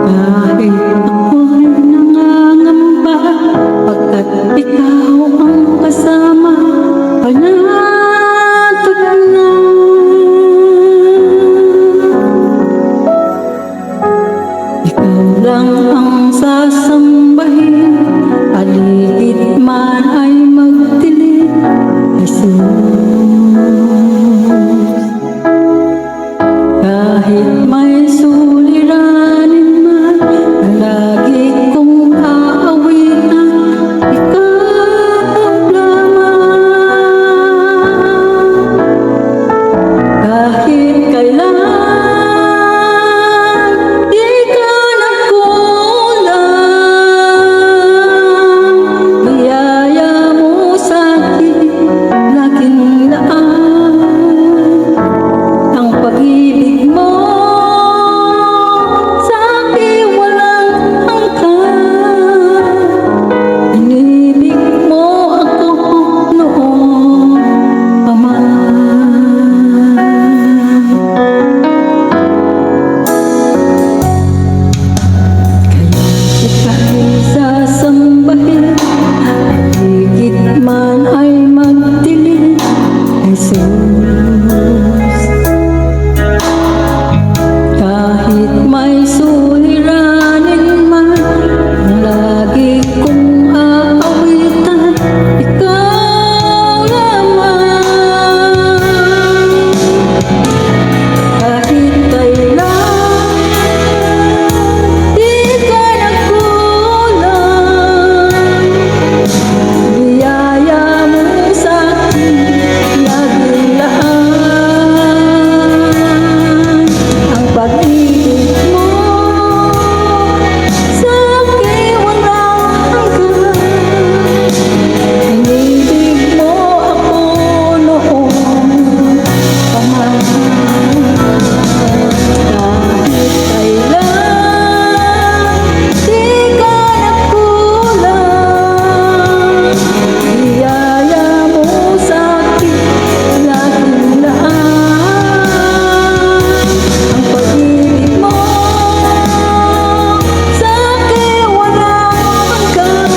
Kahit ako'y nangangamba, pagkat ikaw ang kasama, panatag na. Ikaw lang ang sasambahin, paligid man ay magdilim, Jesus. Kahit may suliranin man, lagi kong aawitan, ikaw lamang. Kahit kailan di ka nagkulang, biyaya mo sa'kin laging laan. Ang pag-ibig mo sa'kin walang hanggan. Inibig mo ako noon pa man. Kaya ika'y sasambahin, paligid man ay magdilim, Jesus. Kahit may suliranin man, lagi kong aawitan, ikaw lamang. Kahit kailan di ka nagkulang, biyaya mo sa'kin laging laan. Ang pag-ibig mo sa'kin walang hanggan. Inibig mo ako noon pa man. Kahit kailan di ka nagkulang, biyaya mo sa'kin laging laan. Ang pag-ibig mo sa'kin walang hanggan.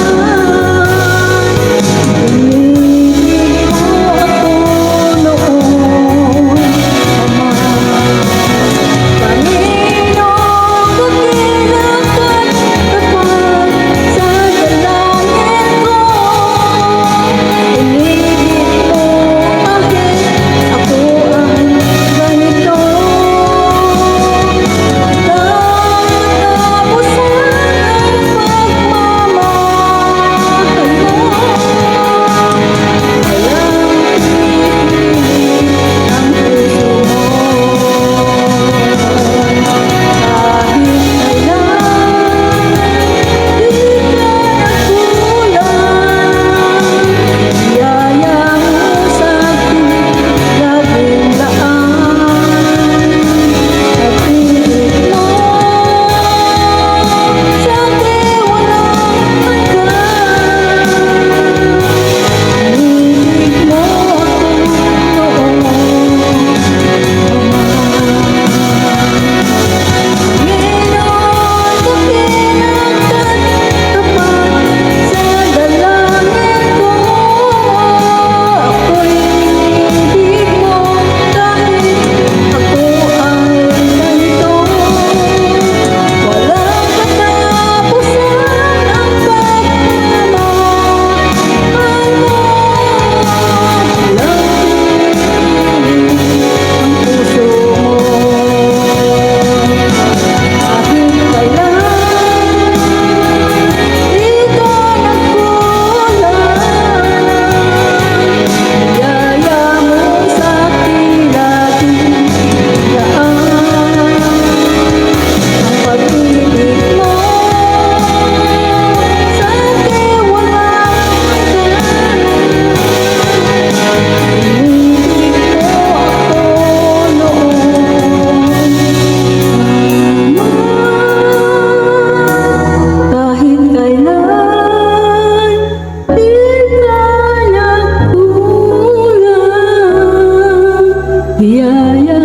Inibig mo ako noon pa man. Panginoon, kakilangan kapag sa dalangin ko. Inibig mo bakit ako ang ganito. Natapusan ang pagmamahal mo. Walang pinipilit ang puso mo. Kahit kailan di ka nagkulang, biyaya mo sa'kin laging laan. Pag-ibig mo sa'kin walang hanggan. Inibig mo ako noon pa man. Panginoon, kakilangan kapag sa dalangin ko. Ako'y inibig mo kahit ako ay ganito. Walang katapusan ang pagmamahal mo. Walang pinipilit ang puso mo. Kahit kailan di ka nagkulang, biyaya mo sa'kin laging laan. Ang pag-ibig mo sa'kin walang hanggan. Inibig mo ako noon pa man. Kahit kailan di ka nagkulang, biyaya